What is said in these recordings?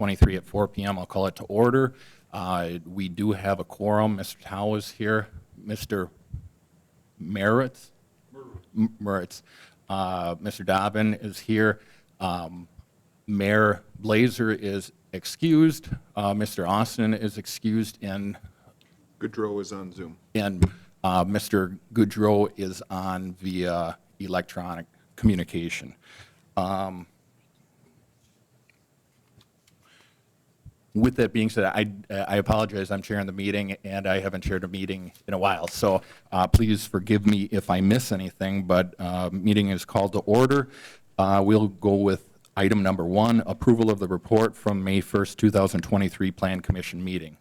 23 at 4 p.m. I'll call it to order. We do have a quorum. Mr. Tao is here. Mr. Meritz? Meritz. Mr. Dobbin is here. Mayor Blazer is excused. Mr. Austin is excused, and Goodrow is on Zoom. Mr. Goodrow is on via electronic communication. With that being said, I apologize. I'm chairing the meeting, and I haven't chaired a meeting in a while. So please forgive me if I miss anything, but meeting is called to order. We'll go with item number 1, approval of the report from May 1st, 2023 Plan Commission meeting.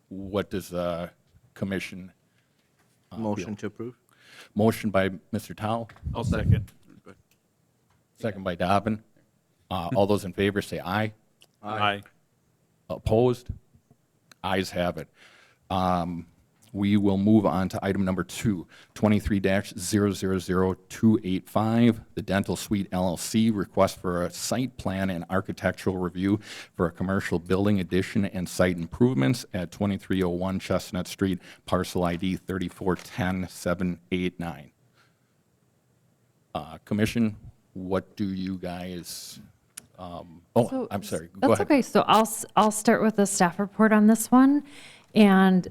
What does the commission? Motion to approve. Motion by Mr. Tao, I'll second. second by Dobbin. All those in favor say aye. Aye. Opposed? Ayes have it. We will move on to item number 2, 23-000285, the Dental Suite LLC request for a site plan and architectural review for a commercial building addition and site improvements at 2301 Chestnut Street, parcel ID 3410789. Commission, what do you guys, I'm sorry, go That's ahead. okay. So I'll start with the staff report on this one. And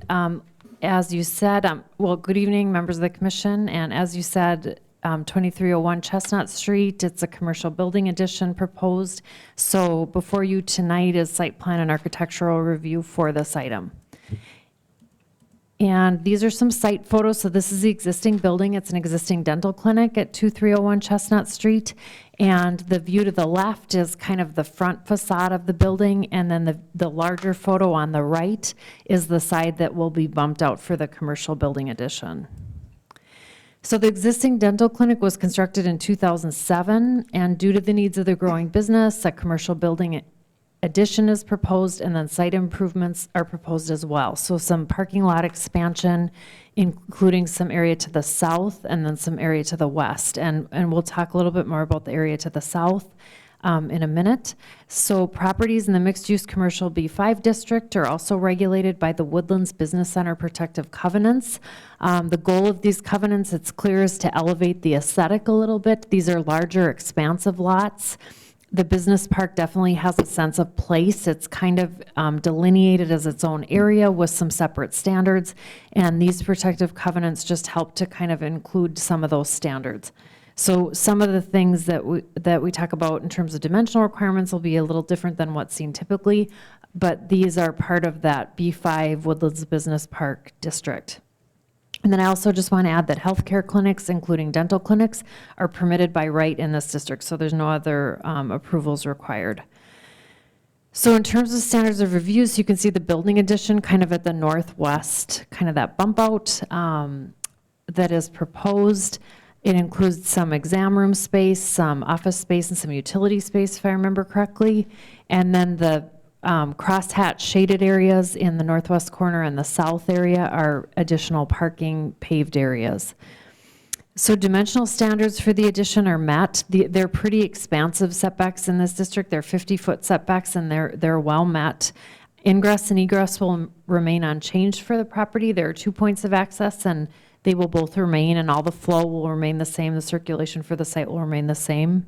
as you said, well, good evening, members of the commission. And as you said, 2301 Chestnut Street, it's a commercial building addition proposed. So before you tonight is site plan and architectural review for this item. And these are some site photos. So this is the existing building. It's an existing dental clinic at 2301 Chestnut Street. And the view to the left is kind of the front facade of the building. And then the larger photo on the right is the side that will be bumped out for the commercial building addition. So the existing dental clinic was constructed in 2007. And due to the needs of the growing business, a commercial building addition is proposed, and then site improvements are proposed as well. So some parking lot expansion, including some area to the south and then some area to the west. And we'll talk a little bit more about the area to the south in a minute. So properties in the mixed-use commercial B5 district are also regulated by the Woodlands Business Center protective covenants. The goal of these covenants, it's clear, is to elevate the aesthetic a little bit. These are larger, expansive lots. The business park definitely has a sense of place. It's kind of delineated as its own area with some separate standards, and these protective covenants just help to kind of include some of those standards. So some of the things that we talk about in terms of dimensional requirements will be a little different than what's seen typically, but these are part of that B5 Woodlands Business Park district. And then I also just want to add that healthcare clinics, including dental clinics, are permitted by right in this district, so there's no other approvals required. So in terms of standards of review, so you can see the building addition kind of at the northwest, kind of that bump out that is proposed. It includes some exam room space, some office space, and some utility space, if I remember correctly. And then the crosshatch shaded areas in the northwest corner and the south area are additional parking paved areas. So dimensional standards for the addition are met. They're pretty expansive setbacks in this district. They're 50-foot setbacks, and they're well met. Ingress and egress will remain unchanged for the property. There are 2 points of access, and they will both remain, and all the flow will remain the same. The circulation for the site will remain the same.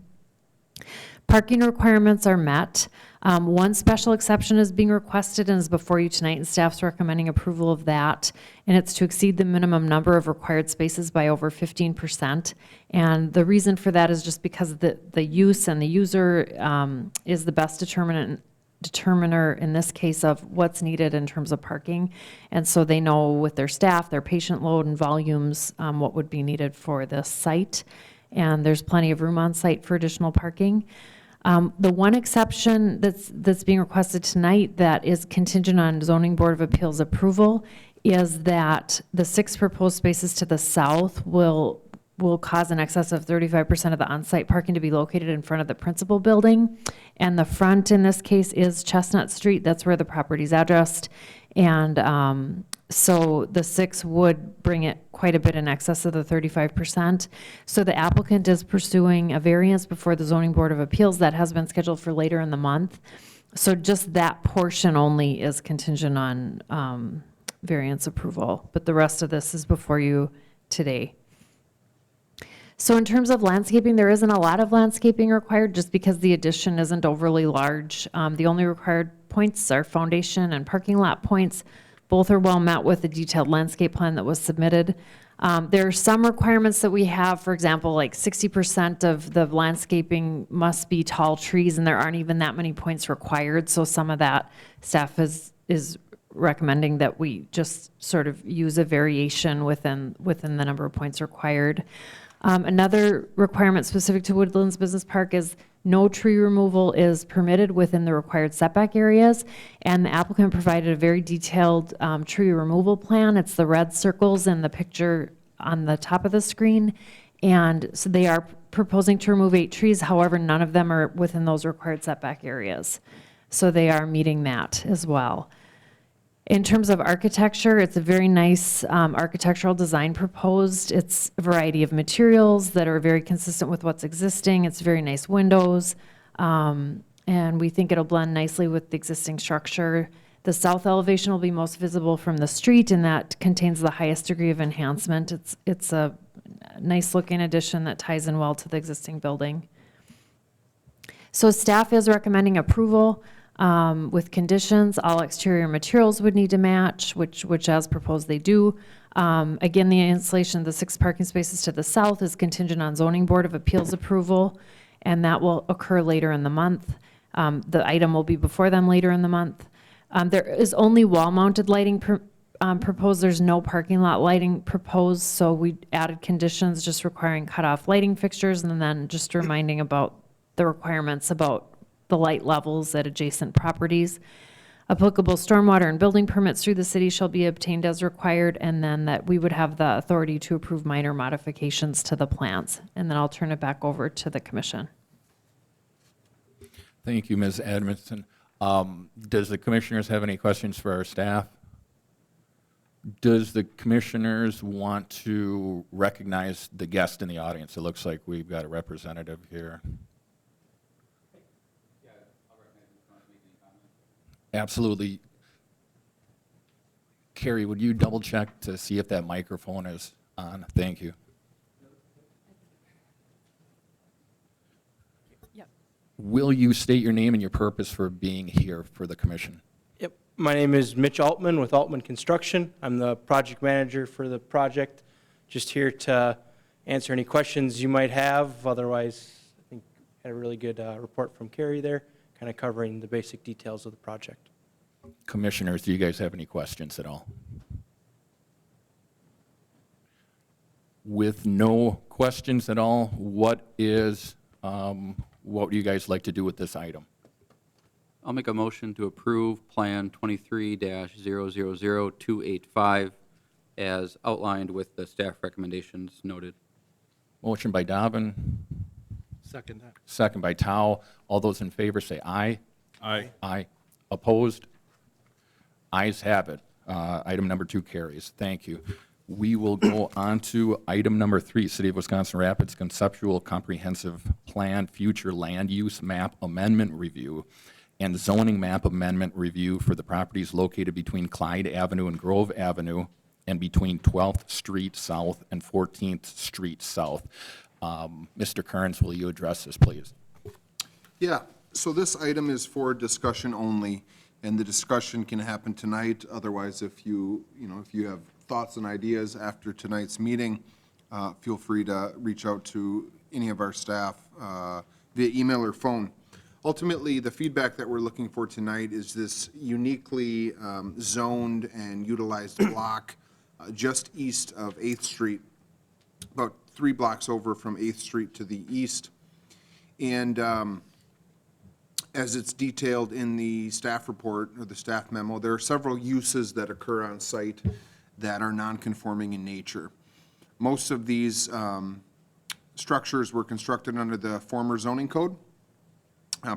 Parking requirements are met. One special exception is being requested and is before you tonight, and staff's recommending approval of that. And it's to exceed the minimum number of required spaces by over 15%. And the reason for that is just because the use and the user is the best determiner in this case of what's needed in terms of parking. And so they know with their staff, their patient load and volumes, what would be needed for this site. And there's plenty of room on site for additional parking. The one exception that's being requested tonight that is contingent on Zoning Board of Appeals approval is that the 6 proposed spaces to the south will cause an excess of 35% of the on-site parking to be located in front of the principal building. And the front in this case is Chestnut Street. That's where the property is addressed. And so the 6 would bring it quite a bit in excess of the 35%. So the applicant is pursuing a variance before the Zoning Board of Appeals that has been scheduled for later in the month. So just that portion only is contingent on variance approval, but the rest of this is before you today. So in terms of landscaping, there isn't a lot of landscaping required just because the addition isn't overly large. The only required points are foundation and parking lot points. Both are well met with the detailed landscape plan that was submitted. There are some requirements that we have, for example, like 60% of the landscaping must be tall trees, and there aren't even that many points required. So some of that staff is recommending that we just sort of use a variation within the number of points required. Another requirement specific to Woodlands Business Park is no tree removal is permitted within the required setback areas, and the applicant provided a very detailed tree removal plan. It's the red circles in the picture on the top of the screen, and so they are proposing to remove 8 trees. However, none of them are within those required setback areas, so they are meeting that as well. In terms of architecture, it's a very nice architectural design proposed. It's a variety of materials that are very consistent with what's existing. It's very nice windows, and we think it'll blend nicely with the existing structure. The south elevation will be most visible from the street, and that contains the highest degree of enhancement. It's a nice-looking addition that ties in well to the existing building. So staff is recommending approval. With conditions, all exterior materials would need to match, which as proposed they do. Again, the installation of the 6 parking spaces to the south is contingent on zoning board of appeals approval, and that will occur later in the month. The item will be before them later in the month. There is only wall-mounted lighting proposed. There's no parking lot lighting proposed, so we added conditions just requiring cutoff lighting fixtures, and then just reminding about the requirements about the light levels at adjacent properties. Applicable stormwater and building permits through the city shall be obtained as required, and then that we would have the authority to approve minor modifications to the plans. And then I'll turn it back over to the commission. Thank you, Ms. Edmondson. Does the commissioners have any questions for our staff? Does the commissioners want to recognize the guest in the audience? It looks like we've got a representative here. Absolutely. Carrie, would you double check to see if that microphone is on? Thank you. Yep. Will you state your name and your purpose for being here for the commission? Yep. My name is Mitch Altman with Altman Construction. I'm the project manager for the project. Just here to answer any questions you might have. Otherwise, I think I had a really good report from Carrie there, kind of covering the basic details of the project. Commissioners, do you guys have any questions at all? With no questions at all, what do you guys like to do with this item? I'll make a motion to approve Plan 23-000285 as outlined with the staff recommendations noted. Motion by Dobbin, Second that. second by Tao. All those in favor say aye. Aye. Aye. Opposed? Ayes have it. Item number 2 carries. Thank you. We will go on to item number 3, City of Wisconsin Rapids Conceptual Comprehensive Plan Future Land Use Map Amendment Review and Zoning Map Amendment Review for the properties located between Clyde Avenue and Grove Avenue and between 12th Street South and 14th Street South. Mr. Kearns, will you address this, please? Yeah, so this item is for discussion only, and the discussion can happen tonight. Otherwise, if you have thoughts and ideas after tonight's meeting, feel free to reach out to any of our staff via email or phone. Ultimately, the feedback that we're looking for tonight is this uniquely zoned and utilized block just east of 8th Street, about 3 blocks over from 8th Street to the east. And as it's detailed in the staff report or the staff memo, there are several uses that occur on site that are non-conforming in nature. Most of these structures were constructed under the former zoning code,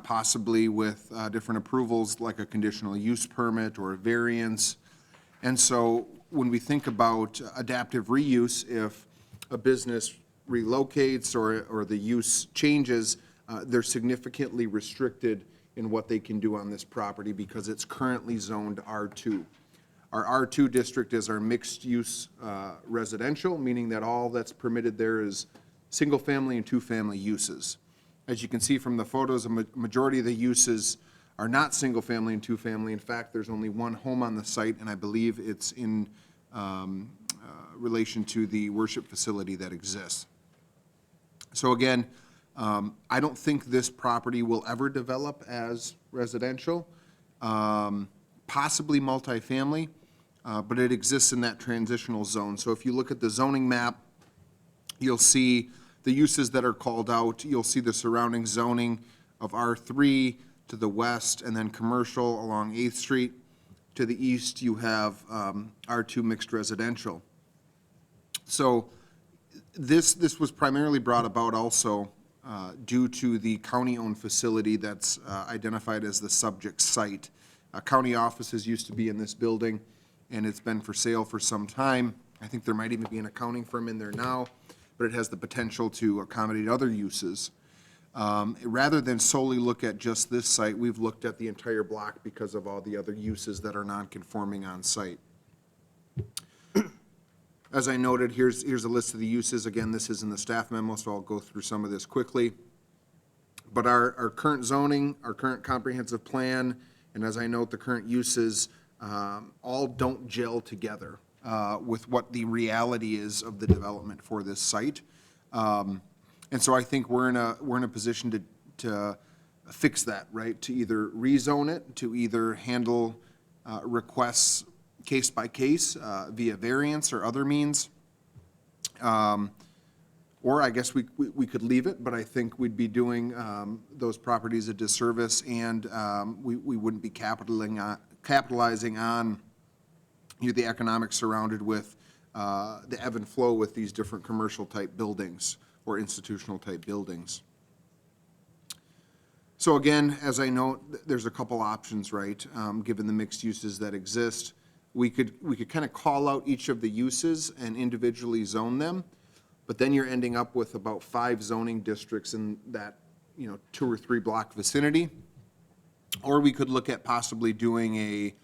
possibly with different approvals like a conditional use permit or a variance. And so when we think about adaptive reuse, if a business relocates or the use changes, they're significantly restricted in what they can do on this property because it's currently zoned R2. Our R2 district is our mixed-use residential, meaning that all that's permitted there is single-family and two-family uses. As you can see from the photos, a majority of the uses are not single-family and two-family. In fact, there's only one home on the site, and I believe it's in relation to the worship facility that exists. So again, I don't think this property will ever develop as residential, possibly multifamily, but it exists in that transitional zone. So if you look at the zoning map, you'll see the uses that are called out. You'll see the surrounding zoning of R3 to the west, and then commercial along 8th Street. To the east, you have R2 mixed residential. So this was primarily brought about also due to the county-owned facility that's identified as the subject site. County offices used to be in this building, and it's been for sale for some time. I think there might even be an accounting firm in there now, but it has the potential to accommodate other uses. Rather than solely look at just this site, we've looked at the entire block because of all the other uses that are non-conforming on site. As I noted, here's a list of the uses. Again, this is in the staff memo, so I'll go through some of this quickly. But our current zoning, our current comprehensive plan, and as I note, the current uses, all don't gel together with what the reality is of the development for this site. And so I think we're in a position to fix that, right? To either rezone it, to either handle requests case by case via variance or other means. Or I guess we could leave it, but I think we'd be doing those properties a disservice, and we wouldn't be capitalizing on the economics surrounded with the ebb and flow with these different commercial type buildings or institutional type buildings. So again, as I note, there's a couple options, right? Given the mixed uses that exist, we could kind of call out each of the uses and individually zone them, but then you're ending up with about 5 zoning districts in that 2 or 3 block vicinity. Or we could look at possibly doing a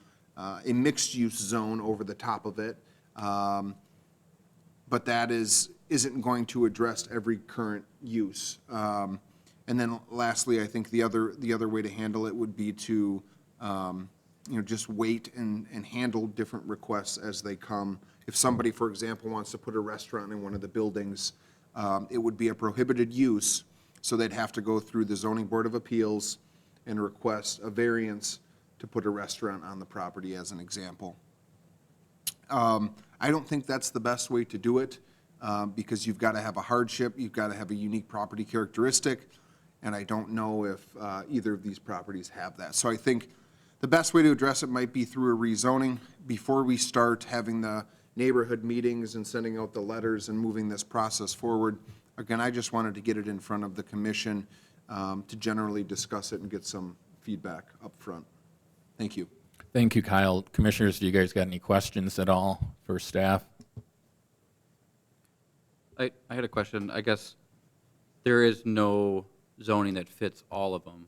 mixed-use zone over the top of it, but that isn't going to address every current use. And then lastly, I think the other way to handle it would be to just wait and handle different requests as they come. If somebody, for example, wants to put a restaurant in one of the buildings, it would be a prohibited use, so they'd have to go through the Zoning Board of Appeals and request a variance to put a restaurant on the property, as an example. I don't think that's the best way to do it, because you've got to have a hardship, you've got to have a unique property characteristic, and I don't know if either of these properties have that. So I think the best way to address it might be through a rezoning before we start having the neighborhood meetings and sending out the letters and moving this process forward. Again, I just wanted to get it in front of the commission to generally discuss it and get some feedback up front. Thank you. Thank you, Kyle. Commissioners, do you guys got any questions at all for staff? I had a question. I guess there is no zoning that fits all of them.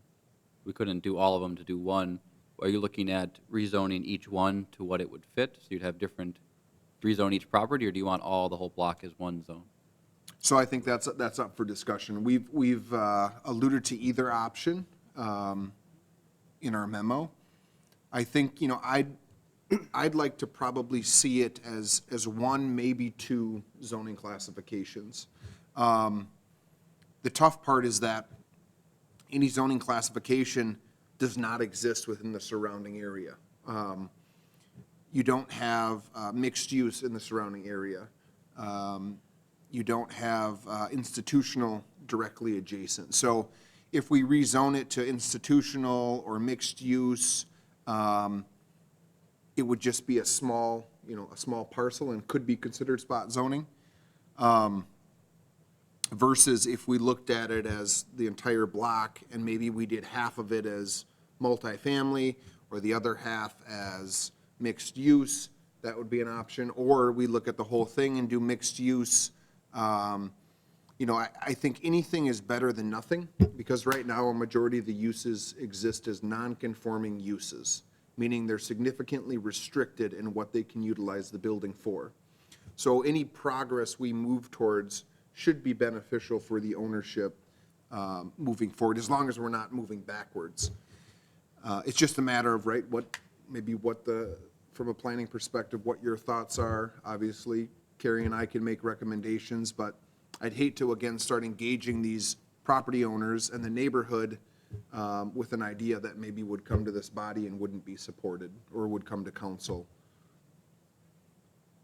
We couldn't do all of them to do one. Are you looking at rezoning each one to what it would fit? So you'd have different, rezone each property, or do you want the whole block as one zone? So I think that's up for discussion. We've alluded to either option in our memo. I think, I'd like to probably see it as one, maybe 2 zoning classifications. The tough part is that any zoning classification does not exist within the surrounding area. You don't have mixed use in the surrounding area. You don't have institutional directly adjacent. So if we rezone it to institutional or mixed use, it would just be a small parcel and could be considered spot zoning. Versus if we looked at it as the entire block and maybe we did half of it as multifamily or the other half as mixed use, that would be an option. Or we look at the whole thing and do mixed use you know, I think anything is better than nothing, because right now, a majority of the uses exist as non-conforming uses, meaning they're significantly restricted in what they can utilize the building for. So any progress we move towards should be beneficial for the ownership moving forward, as long as we're not moving backwards. It's just a matter of, right, from a planning perspective, what your thoughts are. Obviously, Carrie and I can make recommendations, but I'd hate to, again, start engaging these property owners and the neighborhood with an idea that maybe would come to this body and wouldn't be supported, or would come to council.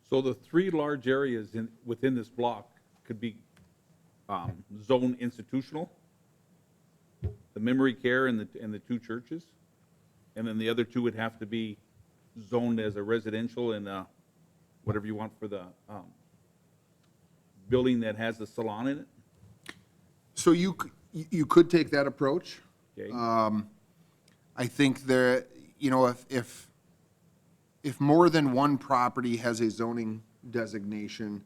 So the three large areas within this block could be zone institutional, the memory care and the two churches, and then the other two would have to be zoned as a residential and whatever you want for the building that has the salon in it. So you could take that approach. Okay. I think that, you know, if more than one property has a zoning designation,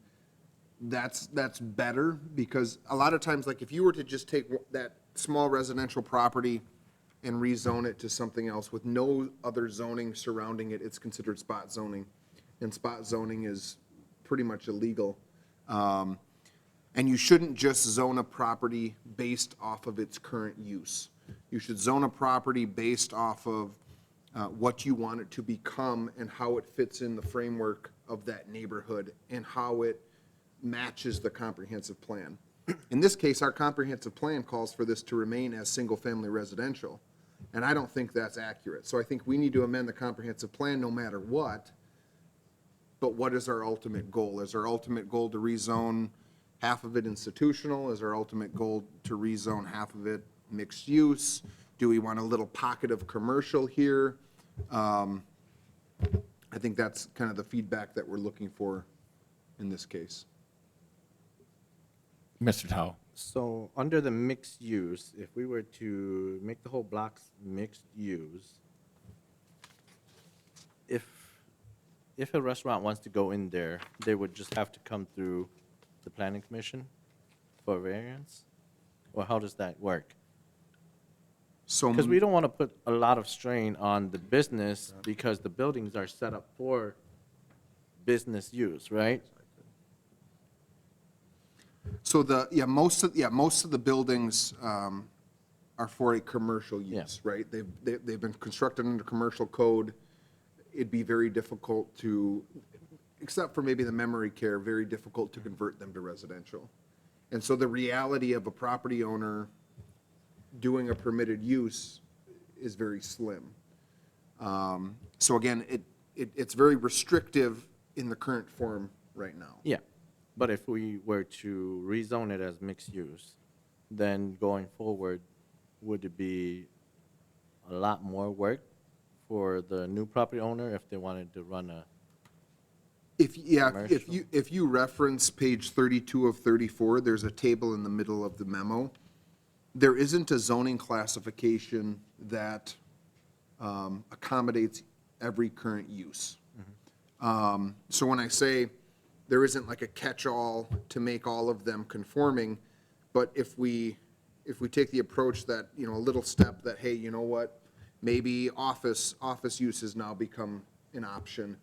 that's better, because a lot of times, like, if you were to just take that small residential property and rezone it to something else with no other zoning surrounding it, it's considered spot zoning, and spot zoning is pretty much illegal. And you shouldn't just zone a property based off of its current use. You should zone a property based off of what you want it to become and how it fits in the framework of that neighborhood and how it matches the comprehensive plan. In this case, our comprehensive plan calls for this to remain as single-family residential, and I don't think that's accurate. So I think we need to amend the comprehensive plan no matter what, but what is our ultimate goal? Is our ultimate goal to rezone half of it institutional? Is our ultimate goal to rezone half of it mixed use? Do we want a little pocket of commercial here? I think that's kind of the feedback that we're looking for in this case. Mr. Tao? So under the mixed use, if we were to make the whole blocks mixed use, if a restaurant wants to go in there, they would just have to come through the planning commission for variance? Or how does that work? So, Because we don't want to put a lot of strain on the business because the buildings are set up for business use, right? so most of the buildings are for a commercial use, right? They've been constructed under commercial code. It'd be very difficult to, except for maybe the memory care, very difficult to convert them to residential. And so the reality of a property owner doing a permitted use is very slim. So again, it's very restrictive in the current form right now. Yeah, but if we were to rezone it as mixed use, then going forward, would it be a lot more work for the new property owner if they wanted to run a, Commercial. If you reference page 32 of 34, there's a table in the middle of the memo. There isn't a zoning classification that accommodates every current use. So when I say there isn't like a catch-all to make all of them conforming, but if we take the approach that, you know, a little step that, hey, you know what, maybe office uses now become an option.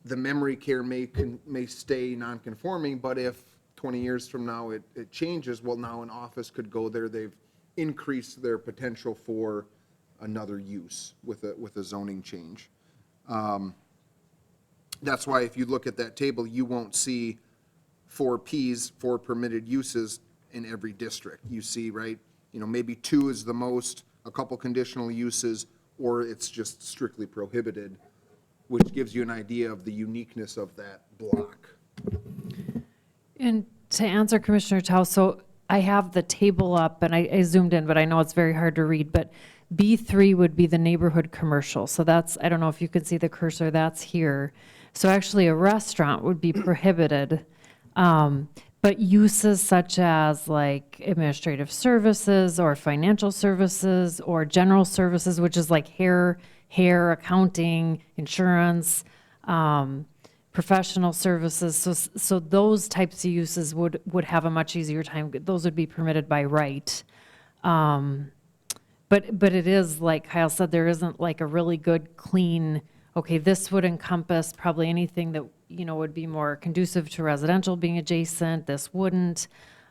The memory care may stay non-conforming, but if 20 years from now it changes, well, now an office could go there. They've increased their potential for another use with a zoning change. That's why if you look at that table, you won't see 4 Ps, 4 permitted uses in every district. You see, right, you know, maybe 2 is the most, a couple conditional uses, or it's just strictly prohibited, which gives you an idea of the uniqueness of that block. And to answer Commissioner Tao, so I have the table up and I zoomed in, but I know it's very hard to read, but B3 would be the neighborhood commercial. So that's, I don't know if you can see the cursor, that's here. So actually a restaurant would be prohibited. But uses such as like administrative services or financial services or general services, which is like hair, accounting, insurance, professional services, so those types of uses would have a much easier time. Those would be permitted by right. But it is, like Kyle said, there isn't like a really good, clean, okay, this would encompass probably anything that, you know, would be more conducive to residential being adjacent, this wouldn't.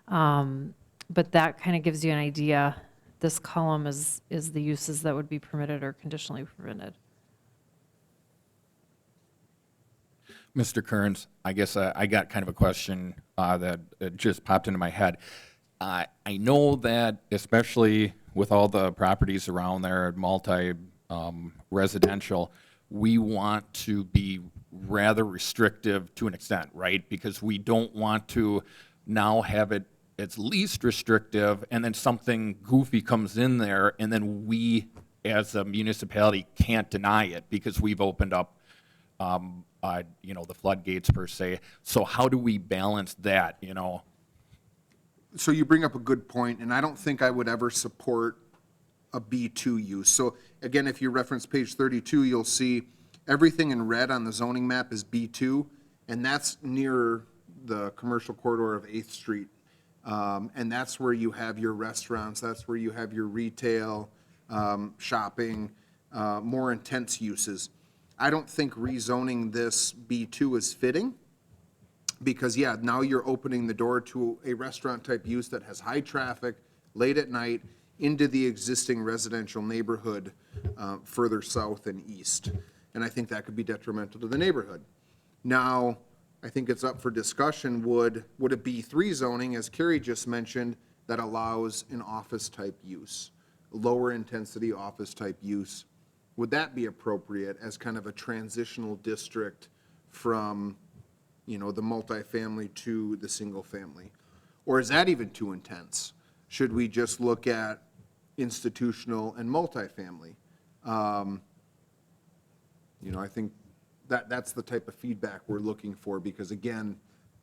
But that kind of gives you an idea. This column is the uses that would be permitted or conditionally permitted. Mr. Kearns, I guess I got kind of a question that just popped into my head. I know that especially with all the properties around there, multi-residential, we want to be rather restrictive to an extent, right? Because we don't want to now have it as least restrictive, and then something goofy comes in there, and then we, as a municipality, can't deny it because we've opened up you know, the floodgates per se. So how do we balance that, you know? So you bring up a good point, and I don't think I would ever support a B2 use. So again, if you reference page 32, you'll see everything in red on the zoning map is B2, and that's near the commercial corridor of 8th Street. And that's where you have your restaurants, that's where you have your retail, shopping, more intense uses. I don't think rezoning this B2 is fitting, because, yeah, now you're opening the door to a restaurant-type use that has high traffic, late at night, into the existing residential neighborhood further south and east. And I think that could be detrimental to the neighborhood. Now, I think it's up for discussion, would a B3 zoning, as Carrie just mentioned, that allows an office-type use, lower-intensity office-type use, would that be appropriate as kind of a transitional district from, you know, the multifamily to the single family? Or is that even too intense? Should we just look at institutional and multifamily? You know, I think that's the type of feedback we're looking for, because again,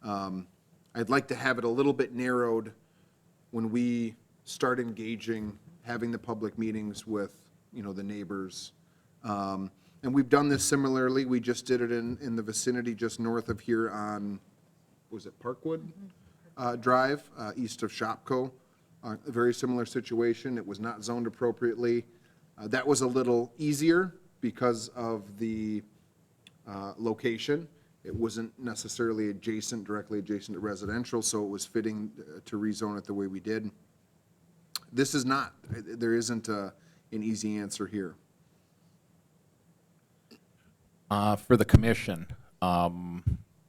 I'd like to have it a little bit narrowed when we start engaging, having the public meetings with, you know, the neighbors. And we've done this similarly. We just did it in the vicinity just north of here on, was it Parkwood Drive, east of Shopko. A very similar situation. It was not zoned appropriately. That was a little easier because of the location. It wasn't necessarily directly adjacent to residential, so it was fitting to rezone it the way we did. This is not. There isn't an easy answer here. For the commission,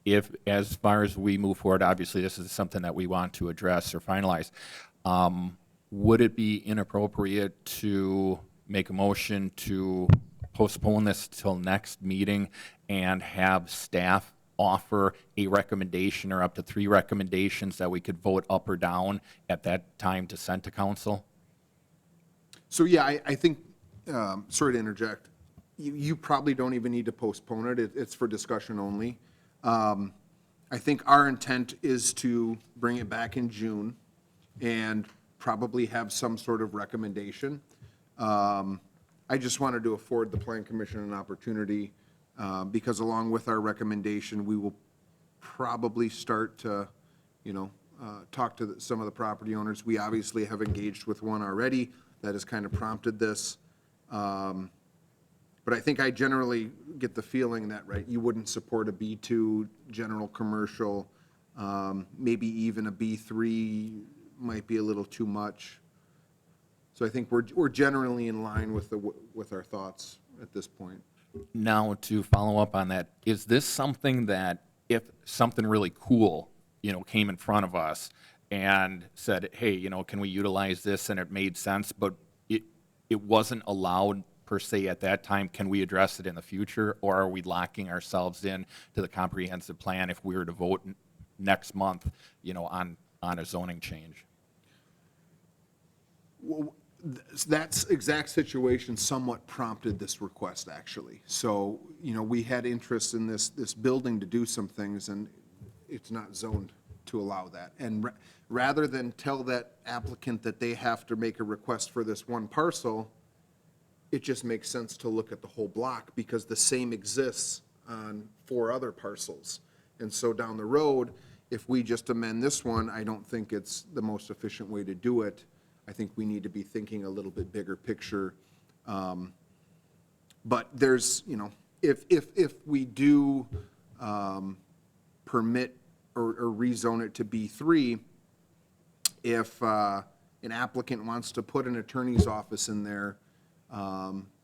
if, as far as we move forward, obviously this is something that we want to address or finalize, would it be inappropriate to make a motion to postpone this till next meeting and have staff offer a recommendation or up to 3 recommendations that we could vote up or down at that time to send to council? So, yeah, I think, sorry to interject, you probably don't even need to postpone it. It's for discussion only. I think our intent is to bring it back in June and probably have some sort of recommendation. I just wanted to afford the Plan Commission an opportunity, because along with our recommendation, we will probably start to, you know, talk to some of the property owners. We obviously have engaged with one already that has kind of prompted this. But I think I generally get the feeling that, right, you wouldn't support a B2 general commercial, maybe even a B3 might be a little too much. So I think we're generally in line with our thoughts at this point. Now, to follow up on that, is this something that if something really cool, you know, came in front of us and said, hey, you know, can we utilize this, and it made sense, but it wasn't allowed per se at that time, can we address it in the future, or are we locking ourselves in to the comprehensive plan if we were to vote next month, you know, on a zoning change? Well, that exact situation somewhat prompted this request, actually. So, you know, we had interest in this building to do some things, and it's not zoned to allow that. And rather than tell that applicant that they have to make a request for this one parcel, it just makes sense to look at the whole block, because the same exists on 4 other parcels. And so down the road, if we just amend this one, I don't think it's the most efficient way to do it. I think we need to be thinking a little bit bigger picture. But there's, you know, if we do permit or rezone it to B3, if an applicant wants to put an attorney's office in there,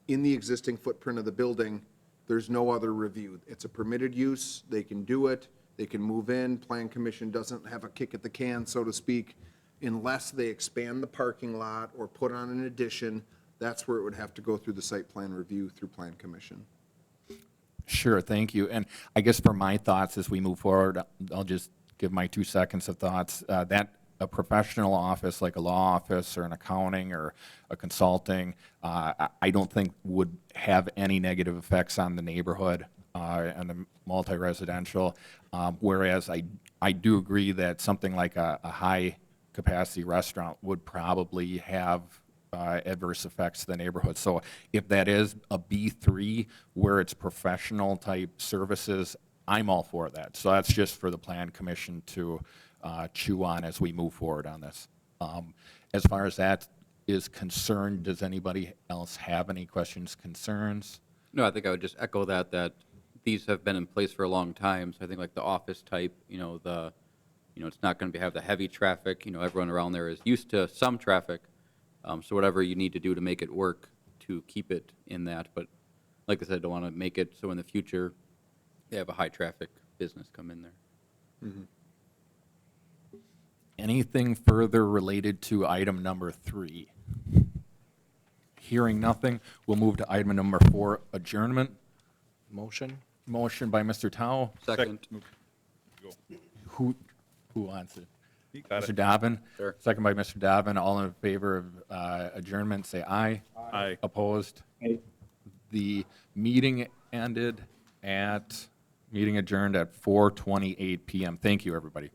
in the existing footprint of the building, there's no other review. It's a permitted use, they can do it, they can move in, Plan Commission doesn't have a kick at the can, so to speak, unless they expand the parking lot or put on an addition. That's where it would have to go through the site plan review through Plan Commission. Sure, thank you. And I guess for my thoughts as we move forward, I'll just give my 2 seconds of thoughts. That a professional office like a law office or an accounting or a consulting, I don't think would have any negative effects on the neighborhood and the multi-residential. Whereas I do agree that something like a high-capacity restaurant would probably have adverse effects to the neighborhood. So if that is a B3 where it's professional type services, I'm all for that. So that's just for the Plan Commission to chew on as we move forward on this. As far as that is concerned, does anybody else have any questions, concerns? No, I think I would just echo that these have been in place for a long time. So I think like the office type, it's not going to have the heavy traffic. Everyone around there is used to some traffic. So whatever you need to do to make it work to keep it in that. But like I said, I don't want to make it so in the future they have a high traffic business come in there. Anything further related to item number 3? Hearing nothing, we'll move to item number 4, adjournment. Motion? Motion by Mr. Tao. Second. Who wants it? You got Mr. it. Dobbin? Sure. Second by Mr. Dobbin. All in favor of adjournment, say aye. Aye. Opposed? The meeting adjourned at 4:28 PM. Thank you, everybody.